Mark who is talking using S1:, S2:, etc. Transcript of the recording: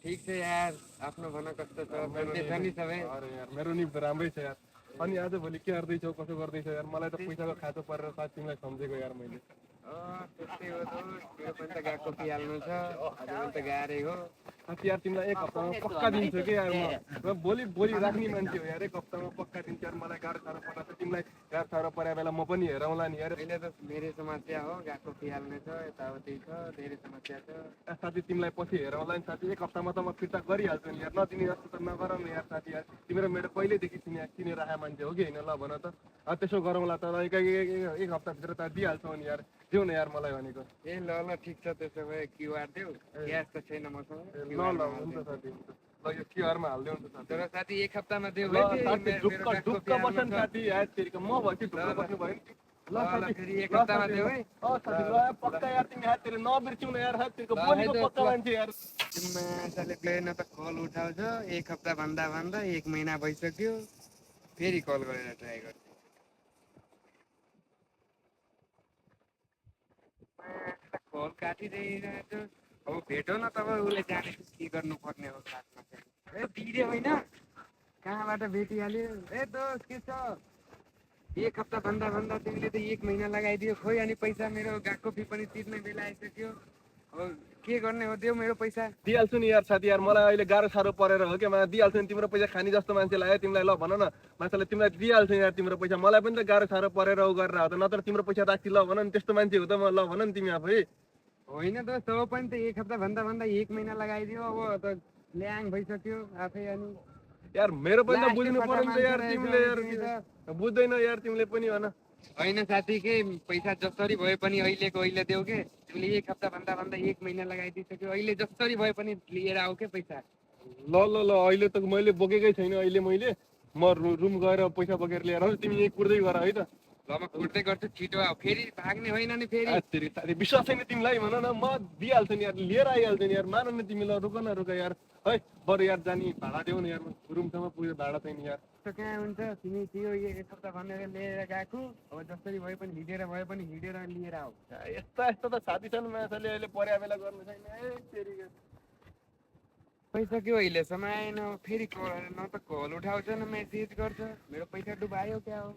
S1: ठिक छ यार, आफ्नो भन कस्तो छ, बर्थडे छ नि सबै।
S2: अरे यार मेरो नि राम्रै छ यार। अनि आजभोलि के गर्दैछौ, कसो गर्दैछौ यार? मलाई त पैसाको खाँचो परेर साथ तिमीलाई सम्झेको यार मैले।
S1: त्यस्तै हो दोस्त, मेरो पनि त गएको पिहाल्नु छ, आज पनि त गाह्रै हो।
S2: साथी यार तिमीलाई एक हप्तामा पक्का दिन्छु कि यार म भोलि भोलि राख्ने मान्छे हो यार, एक हप्तामा पक्का दिन्छु यार। मलाई गाह्रो साह्रो पर्दा त तिमीलाई गाह्रो साह्रो परे बेला म पनि हेरौँला नि यार।
S1: अहिले त मेरै समस्या हो, गएको पिहाल्ने छ, यताउति छ, धेरै समस्या छ।
S2: साथी तिमीलाई पछि हेरौँला नि साथी, एक हप्तामा त म फिर्ता गरिहाल्छु नि यार। नदिने जस्तो त नगर नि यार साथी यार। तिम्रो मेरो पहिल्यैदेखि चिनेर आएको मान्छे हो कि होइन, ल भन त। त्यसो गरौँला त एक हप्ताभित्र त दिइहाल्छौ नि यार। देऊ न यार मलाई भनेको।
S1: ए ल ल ठिक छ, त्यसो भए क्युआर देऊ, क्यास त छैन मसँग।
S2: ल ल हुन्छ साथी, हुन्छ ल यो क्युआरमा हालिदेऊ नि त साथी।
S1: तर साथी एक हप्तामा देऊ
S2: ल
S1: है।
S2: साथी ढुक्क बस्छ नि साथी यार, तेरिको म भएपछि ढुक्क बस्नु भयो नि। ल साथी
S1: फेरि एक हप्तामा देऊ है।
S2: साथी ल पक्का यार, तिमी हात तेरे नबिर्सिउ न यार, हात तेरिको बोलीको पक्का मान्छे यार।
S1: मान्छेले न त कल उठाउँछ, एक हप्ता भन्दा भन्दा एक महिना भइसक्यो, फेरि कल गरेर ट्राई गर्छु। कल काटिरहेछ, अब भेटो न तब उसले जाने के गर्नुपर्ने हो साथमा। ए बिरे होइन, कहाँबाट भेटिहाल्यो। ए दोस्त के छ? एक हप्ता भन्दा भन्दा तिमीले त एक महिना लगाइदियो, खोइ अनि पैसा मेरो गएको फी पनि तिर्ने बेला आइसक्यो। अब के गर्ने हो, देऊ मेरो पैसा।
S2: दिइहाल्छु नि यार साथी यार, मलाई अहिले गाह्रो साह्रो परेर हो क्या, मलाई दिइहाल्छु नि। तिम्रो पैसा खाने जस्तो मान्छे लाग्यो तिमीलाई, ल भन न मान्छेले, तिमीलाई दिइहाल्छु यार तिम्रो पैसा। मलाई पनि त गाह्रो साह्रो परेर उ गरेर हो त, नत्र तिम्रो पैसा राख्छु ल भन नि, त्यस्तो मान्छे हो त म, ल भन नि तिमी आफै।
S1: होइन दोस्त, तब पनि त एक हप्ता भन्दा भन्दा एक महिना लगाइदियो, अब त ल्याङ भइसक्यो आफै। अनि
S2: यार मेरो पनि त बुझ्नु पर्यो नि त यार, तिमीले यार बुझ्दैन यार तिमीले पनि भन।
S1: होइन साथी, के पैसा जसरी भए पनि अहिलेको अहिले देऊ के। तिमीले एक हप्ता भन्दा भन्दा एक महिना लगाइदिइसक्यो, अहिले जसरी भए पनि लिएर आऊ के पैसा।
S2: ल ल ल अहिले त मैले बोकेकै छैन, अहिले म रुम गएर पैसा बोकेर लिएर आउँछु, तिमी यहीँ कुर्दै गर है त।
S1: ल म कुर्दै गर्छु, छिटो आऊ, फेरि भाग्ने होइन नि फेरि।
S2: साथी विश्वास छैन तिमीलाई, भन न, म दिइहाल्छु नि यार, लिएर आइहाल्छु नि यार, मान न तिमी। ल रुक न रुक यार, है बरु यार जाने भाडा देऊ न यार, रुमसम्म पुग्यो भाडा छैन यार।
S1: त कहाँ हुन्छ, तिमी त्यो एक हप्ता भनेर लिएर गएको, अब जसरी भए पनि हिँडेर लिएर आऊ।
S2: यस्ता यस्ता त साथी छन् मान्छेले, अहिले पर्या बेला गर्नु छैन है तेरिका।
S1: पैसा के अहिलेसम्म आएन, फेरि कल न त कल उठाउँछ न मेसेज गर्छ, मेरो पैसा डुबायो क्या हो।